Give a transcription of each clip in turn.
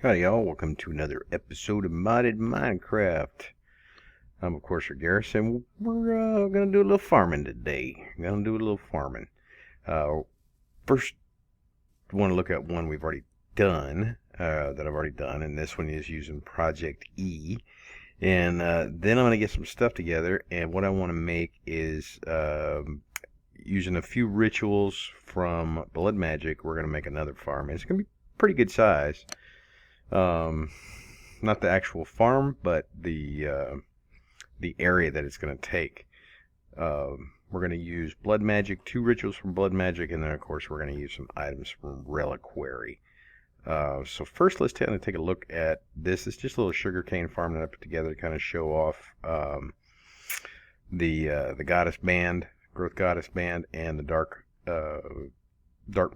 Howdy y'all, welcome to another episode of Modded Minecraft. I'm of course your Garrus, and we're gonna do a little farming today. First, want to look at one we've already done, that I've already done, and this one is using Project E. And then I'm gonna get some stuff together, and what I want to make is using a few rituals from Blood Magic. We're gonna make another farm, and it's gonna be pretty good size. Not the actual farm, but the area that it's going to take. We're going to use Blood Magic, 2 rituals from Blood Magic, and then of course we're going to use some items from Reliquary. So first, let's take a look at this. It's just a little sugarcane farm that I put together to kind of show off the Goddess Band, Growth Goddess Band, and the Dark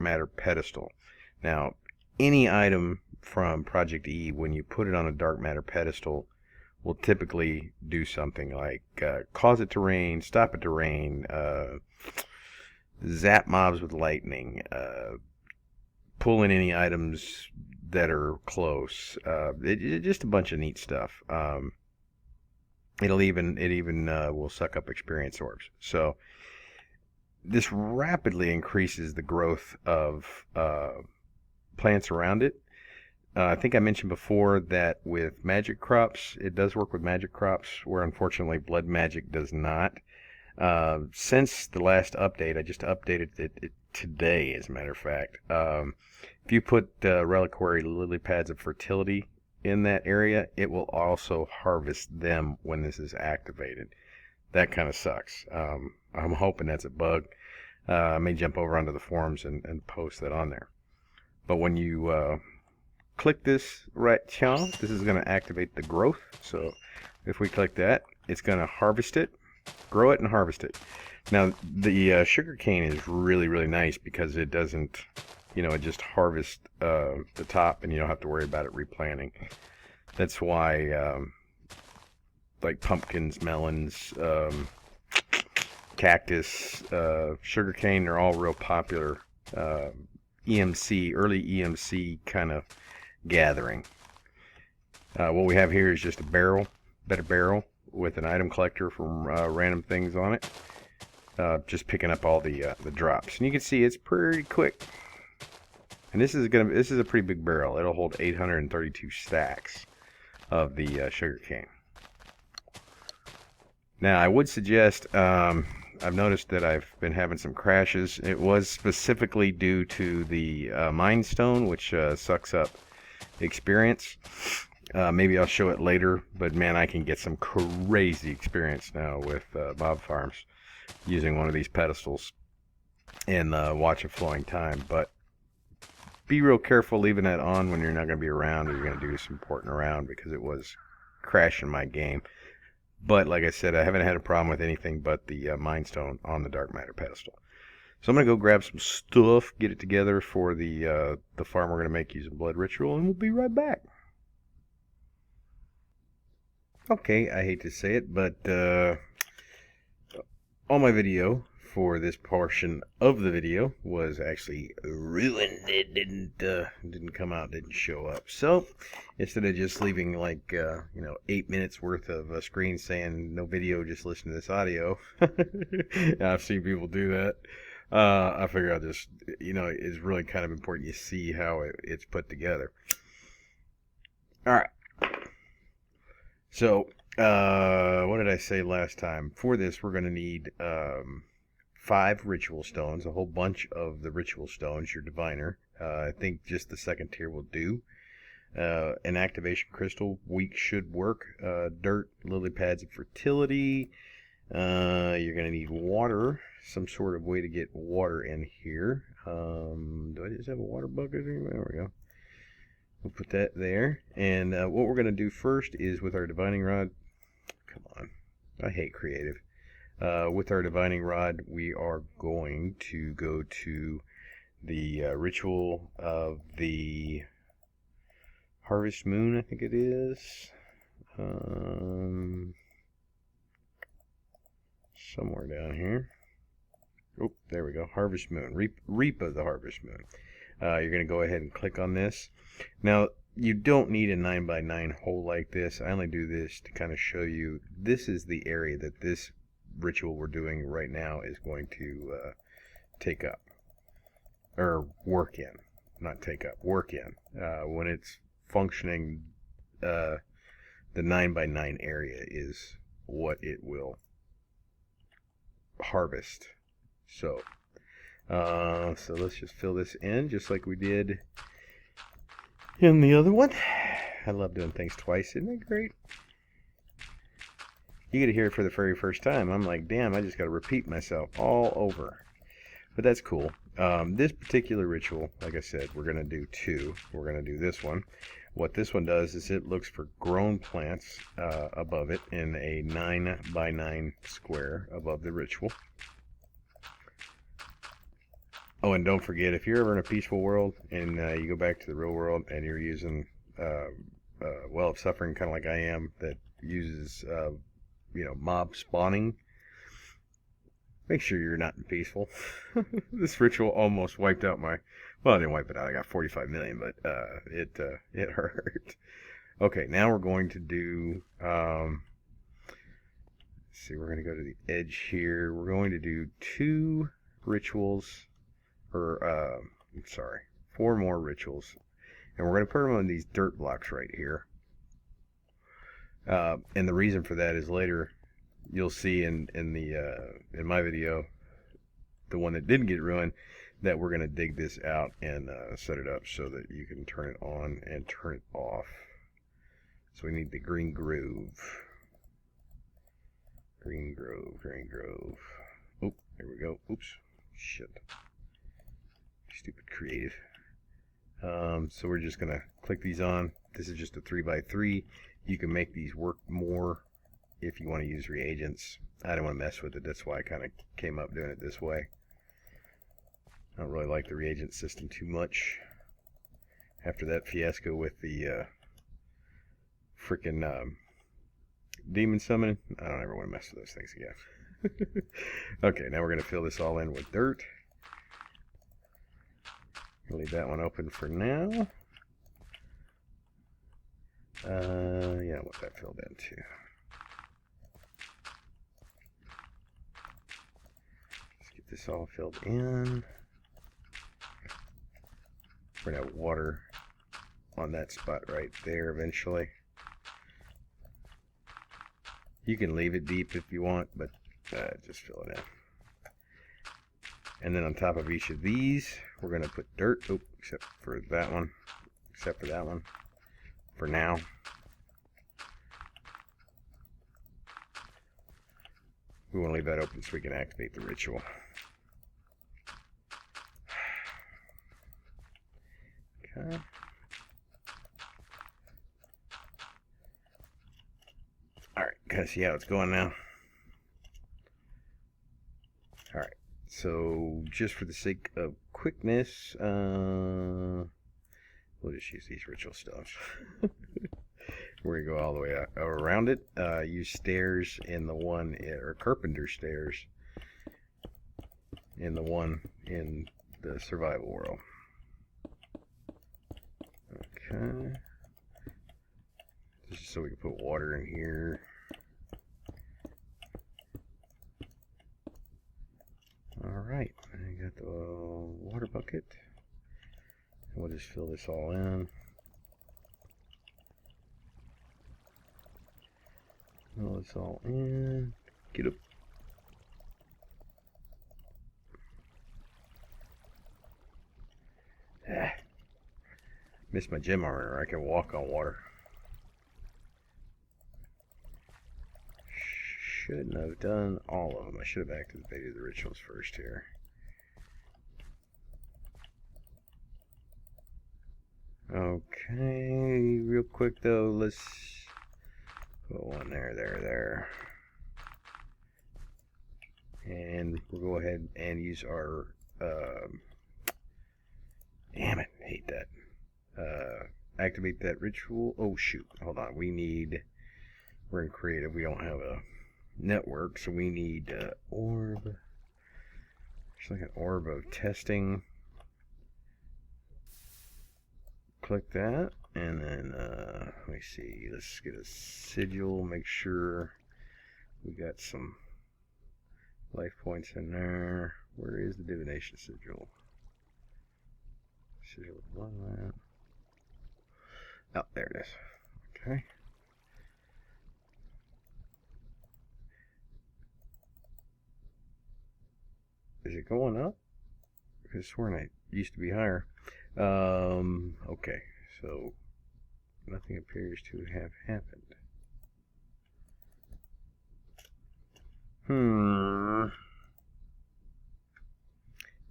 Matter Pedestal. Now, any item from Project E, when you put it on a Dark Matter Pedestal, will typically do something like cause it to rain, stop it to rain, zap mobs with lightning, pull in any items that are close. Just a bunch of neat stuff. It even will suck up experience orbs. So this rapidly increases the growth of plants around it. I think I mentioned before that with magic crops, it does work with magic crops, where unfortunately Blood Magic does not. Since the last update, I just updated it today, as a matter of fact. If you put Reliquary Lily Pads of Fertility in that area, it will also harvest them when this is activated. That kind of sucks. I'm hoping that's a bug. I may jump over onto the forums and post that on there. But when you click this right here, this is going to activate the growth. So if we click that, it's going to harvest it, grow it, and harvest it. Now the sugarcane is really nice because it doesn't, it just harvests the top, and you don't have to worry about it replanting. That's why like pumpkins, melons, cactus, sugarcane, they're all real popular EMC, early EMC kind of gathering. What we have here is just a barrel with an item collector from random things on it. Just picking up all the drops, and you can see it's pretty quick. And this is a pretty big barrel. It'll hold 832 stacks of the sugarcane. Now I would suggest, I've noticed that I've been having some crashes. It was specifically due to the Mind Stone, which sucks up experience. Maybe I'll show it later, but man, I can get some crazy experience now with mob farms using one of these pedestals and watch a flowing time. But be real careful leaving that on when you're not going to be around, or you're going to do some porting around, because it was crashing my game. But like I said, I haven't had a problem with anything but the Mind Stone on the Dark Matter Pedestal. So I'm going to go grab some stuff, get it together for the farm we're going to make using Blood Ritual, and we'll be right back. Okay, I hate to say it, but all my video for this portion of the video was actually ruined. It didn't come out, didn't show up. So instead of just leaving like 8 minutes worth of a screen saying no video, just listen to this audio. I've seen people do that. I figure I'll just, it's really kind of important you see how it's put together. All right. So what did I say last time? For this, we're going to need 5 ritual stones, a whole bunch of the ritual stones, your diviner. I think just the second tier will do. An activation crystal week should work. Dirt, lily pads of fertility. You're going to need water, some sort of way to get water in here. Do I just have a water bucket? There we go. We'll put that there. And what we're going to do first is with our divining rod. Come on. I hate creative. With our divining rod, we are going to go to the ritual of the Harvest Moon, I think it is. Somewhere down here. Oh, there we go. Harvest Moon. Reap of the Harvest Moon. You're going to go ahead and click on this. Now, you don't need a 9x9 hole like this. I only do this to kind of show you this is the area that this ritual we're doing right now is going to take up. Or work in. Not take up, work in. When it's functioning, the 9x9 area is what it will harvest. So let's just fill this in just like we did in the other one. I love doing things twice. Isn't it great? You get to hear it for the very first time. I'm like, damn, I just got to repeat myself all over. But that's cool. This particular ritual, like I said, we're going to do two. We're going to do this one. What this one does is it looks for grown plants above it in a 9x9 square above the ritual. Oh, and don't forget, if you're ever in a peaceful world and you go back to the real world and you're using Well of Suffering, kind of like I am, that uses mob spawning, make sure you're not peaceful. This ritual almost wiped out my... Well, I didn't wipe it out. I got 45 million, but it hurt. Okay, now we're going to do... let's see, we're going to go to the edge here. We're going to do two rituals, or, four more rituals. And we're going to put them on these dirt blocks right here. And the reason for that is later... You'll see in my video, the one that didn't get ruined, that we're going to dig this out and set it up so that you can turn it on and turn it off. So we need the green groove. Green grove. Oh, there we go. Oops. Shit. Stupid creative. So we're just going to click these on. This is just a 3x3. You can make these work more if you want to use reagents. I don't want to mess with it. That's why I kind of came up doing it this way. I don't really like the reagent system too much. After that fiasco with the freaking demon summoning, I don't ever want to mess with those things again. Okay, now we're going to fill this all in with dirt. I'll leave that one open for now. Yeah, I want that filled in too. This all filled in. We're going to have water on that spot right there eventually. You can leave it deep if you want, but just fill it in. And then on top of each of these, we're going to put dirt. Oh, except for that one. For now. We want to leave that open so we can activate the ritual. Okay. Alright, gotta see how it's going now. Alright, so just for the sake of quickness, we'll just use these ritual stones. We're gonna go all the way around it. Use stairs in the one, or carpenter stairs in the one in the survival world. Okay. Just so we can put water in here. Alright, I got the water bucket. And we'll just fill this all in. Fill this all in. Get up. Missed my gem armor. I can walk on water. Shouldn't have done all of them. I should have activated the rituals first here. Okay, real quick though, let's put one there. And we'll go ahead and use our, damn it, hate that. Activate that ritual. Oh shoot, hold on, we're in creative, we don't have a network, so we need orb. There's like an orb of testing. Click that, And then, let me see, let's get a sigil, make sure we got some life points in there. Where is the divination sigil? Sigil of bloodline. Oh, there it is. Okay. Is it going up? I could have sworn it used to be higher. Okay, so nothing appears to have happened.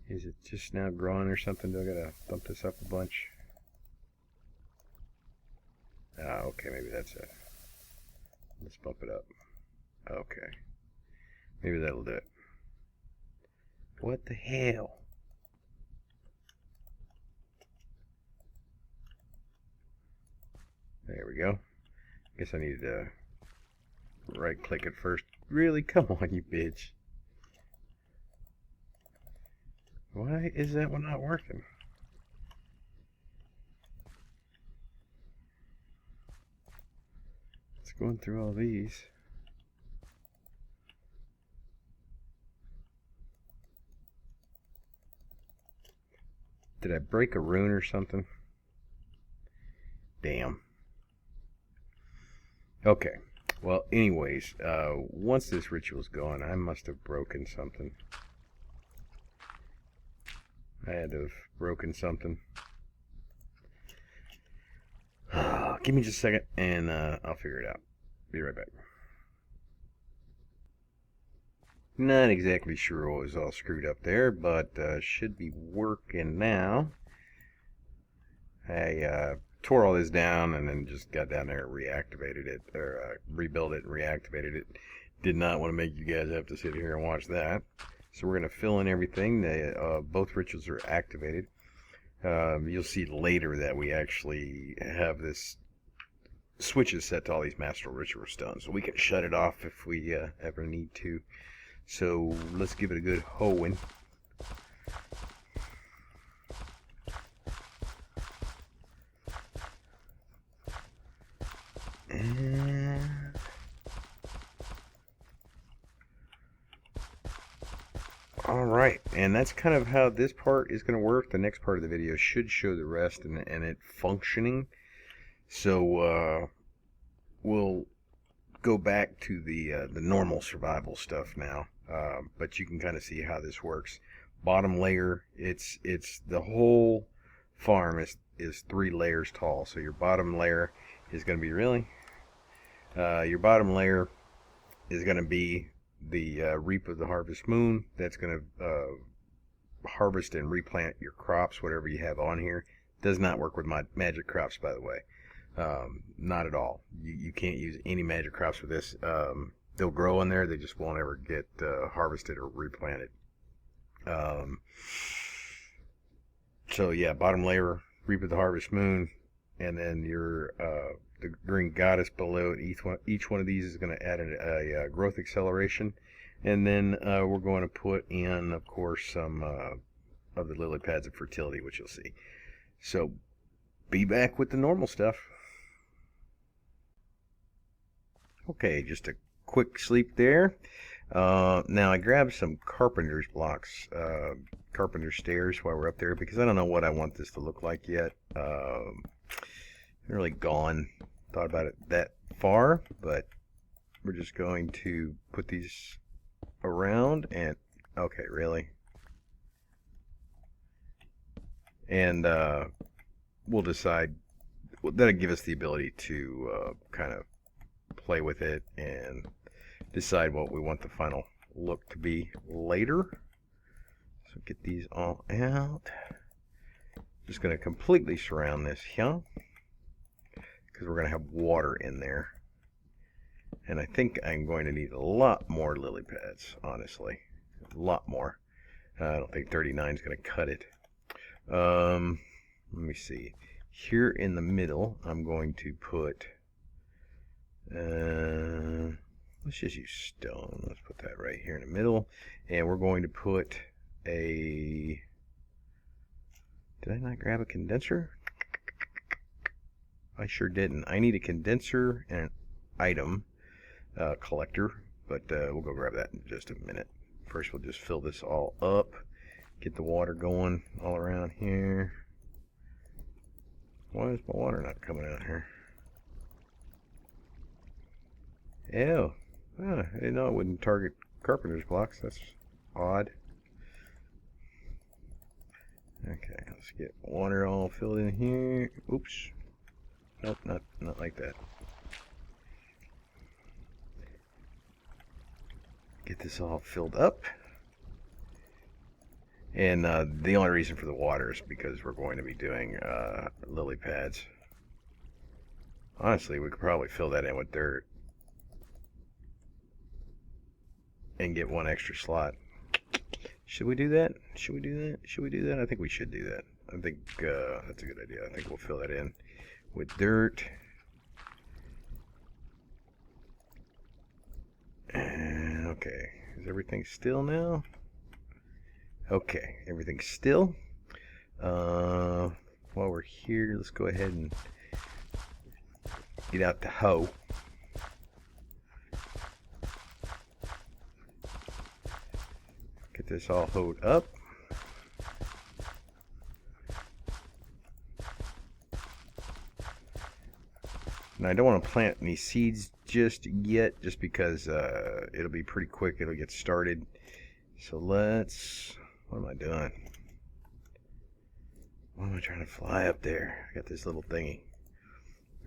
Is it just now growing or something? Do I gotta bump this up a bunch? Okay, maybe that's it. Let's bump it up. Okay. Maybe that'll do it. What the hell? There we go. Guess I needed to right click it first. Really? Come on, you bitch. Why is that one not working? It's going through all these. Did I break a rune or something? Damn. Okay. Well, anyways, once this ritual's going, I must have broken something. I had to have broken something. Give me just a second, and I'll figure it out. Be right back. Not exactly sure what was all screwed up there, but should be working now. I tore all this down and then just got down there and reactivated it, or rebuilt it and reactivated it. Did not want to make you guys have to sit here and watch that. So we're going to fill in everything. Both rituals are activated. You'll see later that we actually have this switches set to all these master ritual stones, so we can shut it off if we ever need to. So let's give it a good hoeing. And alright, and that's kind of how this part is going to work. The next part of the video should show the rest and it functioning. So we'll go back to the normal survival stuff now, but you can kind of see how this works. Bottom layer, it's the whole farm is 3 layers tall. So your bottom layer is going to be your bottom layer is going to be the reap of the harvest moon. That's going to harvest and replant your crops, whatever you have on here. Does not work with my magic crops, by the way. Not at all. You can't use any magic crops with this. They'll grow in there, they just won't ever get harvested or replanted. So yeah, bottom layer, reap of the harvest moon, and then your the green goddess below it. Each one of these is going to add a growth acceleration, and then we're going to put in, of course, some of the lily pads of fertility, which you'll see. So be back with the normal stuff. Okay, just a quick sleep there. Now I grabbed some carpenter's blocks, carpenter stairs while we're up there, because I don't know what I want this to look like yet. Really thought about it that far, but we're just going to put these around and okay, really, and we'll decide. That'll give us the ability to kind of play with it and decide what we want the final look to be later. So get these all out. Just going to completely surround this here because we're going to have water in there, and I think I'm going to need a lot more lily pads, honestly, a lot more. I don't think 39 is going to cut it. Let me see. Here in the middle, I'm going to put let's just use stone. Let's put that right here in the middle, and we're going to put a, did I not grab a condenser? I sure didn't. I need a condenser and an item collector, but we'll go grab that in just a minute. First, we'll just fill this all up, get the water going all around here. Why is my water not coming out here? Ew. Oh, I didn't know it wouldn't target Carpenter's blocks. That's odd. Okay, let's get water all filled in here. Oops. Nope, not like that. Get this all filled up. And the only reason for the water is because we're going to be doing lily pads. Honestly, we could probably fill that in with dirt and get one extra slot. Should we do that? Should we do that? Should we do that? I think we should do that. I think that's a good idea. I think we'll fill that in with dirt. And, okay, is everything still now? Okay, everything's still. While we're here, let's go ahead and get out the hoe. Get this all hoed up. Now I don't want to plant any seeds just yet, just because it'll be pretty quick. It'll get started. So let's... What am I doing? Why am I trying to fly up there? I got this little thingy.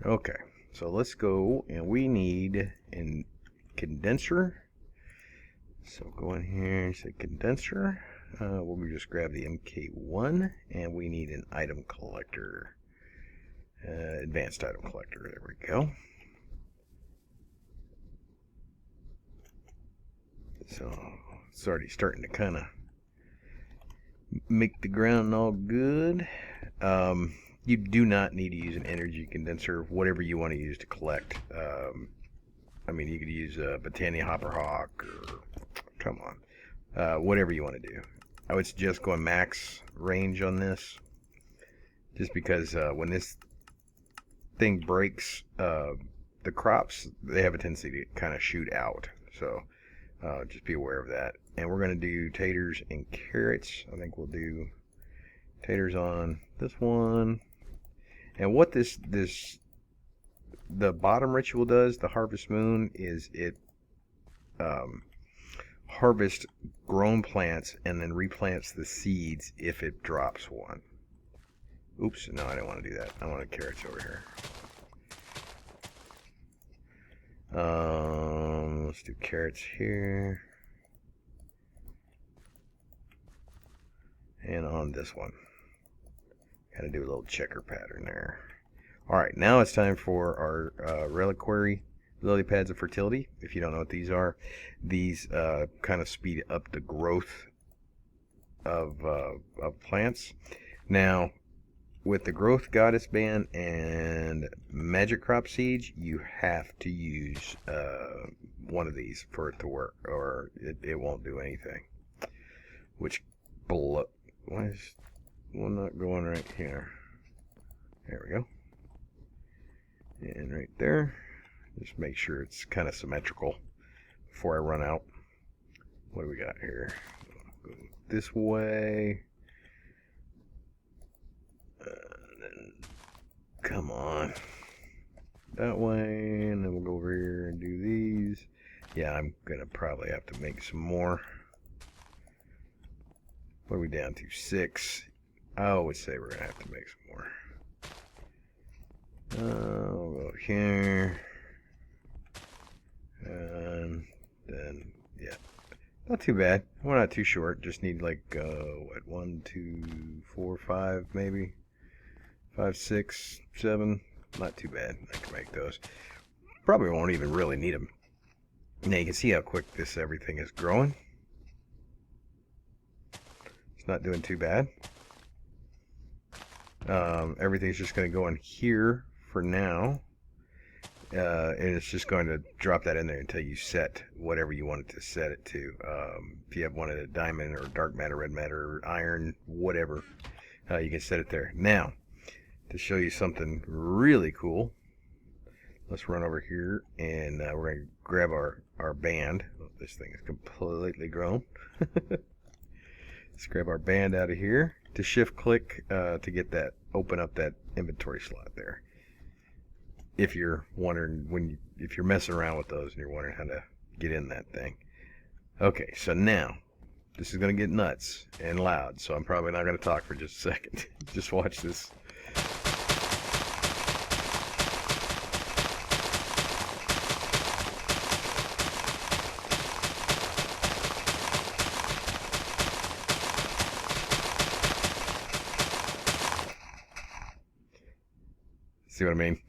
Okay, so let's go, and we need a condenser. So go in here and say condenser. We'll just grab the MK1, and we need an item collector. Advanced item collector. There we go. So it's already starting to kind of make the ground all good. You do not need to use an energy condenser, whatever you want to use to collect. I mean, you could use a Botania Hopper Hawk, or come on, whatever you want to do. I would suggest going max range on this, just because when this thing breaks, the crops, they have a tendency to kind of shoot out. So just be aware of that. And we're going to do taters and carrots. I think we'll do taters on this one. And what the bottom ritual does, the harvest moon, is it harvests grown plants and then replants the seeds if it drops one. Oops, no, I don't want to do that. I want carrots over here. Let's do carrots here. And on this one. Gotta do a little checker pattern there. Alright, now it's time for our reliquary lily pads of fertility. If you don't know what these are, these kind of speed up the growth of plants. Now, with the growth goddess band and magic crop seeds, you have to use one of these for it to work, or it won't do anything. Which why is one not going right here? There we go. And right there. Just make sure it's kind of symmetrical before I run out. What do we got here? Go this way. Then come on. That way. And then we'll go over here and do these. Yeah, I'm going to probably have to make some more. What are we down to? 6. I always say we're going to have to make some more. We'll go here. And then, yeah. Not too bad. We're not too short. Just need like, what, 1, 2, 4, 5 maybe? 5, 6, 7. Not too bad. I can make those. Probably won't even really need them. Now you can see how quick everything is growing. It's not doing too bad. Everything's just going to go in here for now. And it's just going to drop that in there until you set whatever you want it to set it to. If you have one at a diamond or dark matter, red matter, iron, whatever, you can set it there. Now, to show you something really cool. Let's run over here and we're going to grab our band. Oh, this thing is completely grown. Let's grab our band out of here. To shift click to get that, open up that inventory slot there. If you're wondering, if you're messing around with those and you're wondering how to get in that thing. Okay, so now this is going to get nuts and loud, so I'm probably not going to talk for just a second. Just watch this. See what I mean?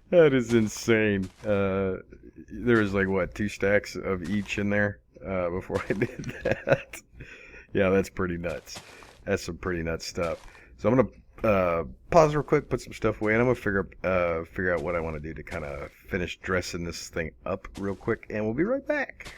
That is insane. There was like, what, 2 stacks of each in there before I did that. Yeah, that's pretty nuts. That's some pretty nuts stuff. So I'm gonna pause real quick, put some stuff away, and I'm gonna figure out what I want to do to kind of finish dressing this thing up real quick, and we'll be right back.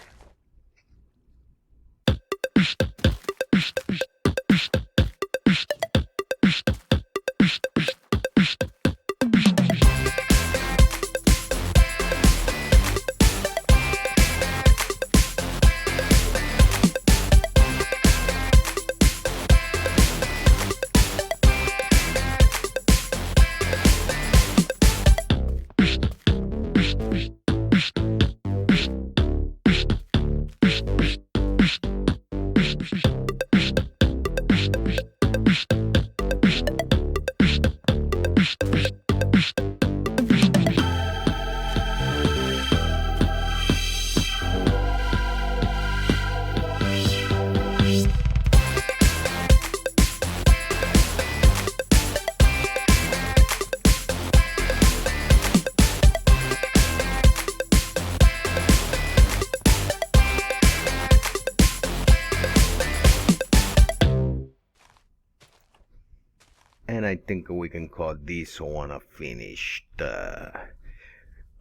And I think we can call this one finished.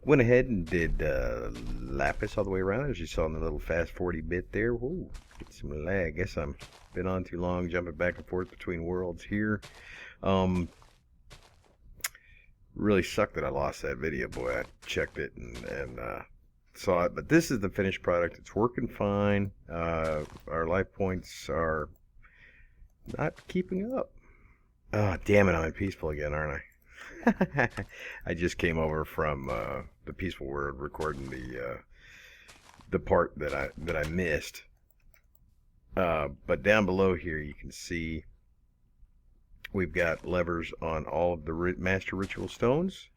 Went ahead and did lapis all the way around, as you saw in the little fast 40 bit there. Whoa, get some lag. Guess I'm been on too long, jumping back and forth between worlds here. Really sucked that I lost that video. Boy, I checked it and saw it. But this is the finished product. It's working fine. Our life points are not keeping up. Oh, damn it, I'm in peaceful again, aren't I? I just came over from the peaceful world recording the part that I missed. But down below here you can see we've got levers on all of the master ritual stones.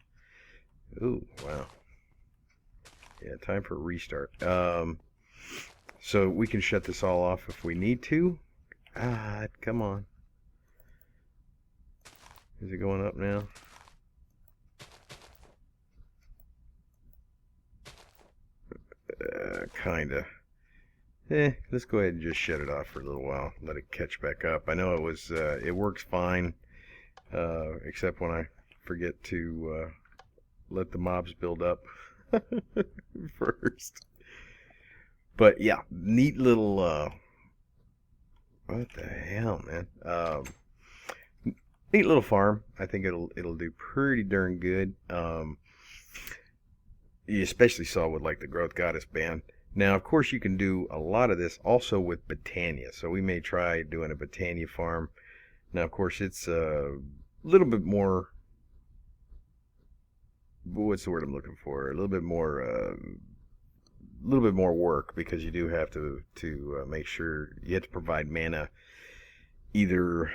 Ooh, wow. Yeah, time for a restart. So we can shut this all off if we need to. Come on. Is it going up now? Kinda. Let's go ahead and just shut it off for a little while. Let it catch back up. I know it works fine, except when I forget to let the mobs build up first. But yeah, neat little. What the hell, man? Neat little farm. I think it'll do pretty darn good. You especially saw with like the Growth Goddess band. Now, of course, you can do a lot of this also with Botania. So we may try doing a Botania farm. Now, of course, it's a little bit more. What's the word I'm looking for? A little bit more work, because you do have to make sure you have to provide mana either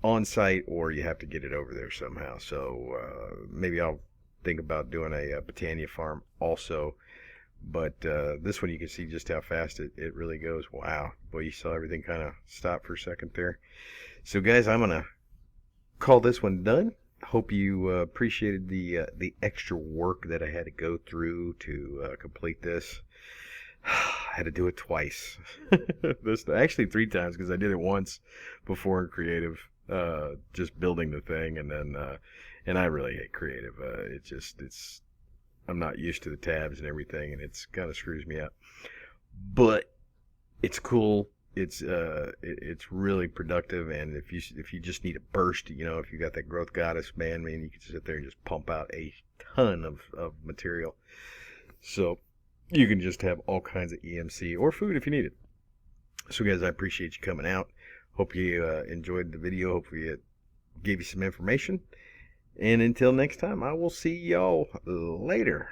on site or you have to get it over there somehow. So maybe I'll think about doing a Botania farm also. But this one you can see just how fast it really goes. Wow, boy, you saw everything kind of stop for a second there. So guys, I'm gonna call this one done. Hope you appreciated the extra work that I had to go through to complete this. I had to do it twice. Actually 3 times, because I did it once before in creative, just building the thing, and then and I really hate creative. I'm not used to the tabs and everything, and it's kind of screws me up. But it's cool. it's really productive. And if you just need a burst, you know, if you got that growth goddess, man, you can sit there and just pump out a ton of material. So you can just have all kinds of EMC or food if you need it. So guys, I appreciate you coming out. Hope you enjoyed the video. Hopefully it gave you some information. And until next time, I will see y'all later.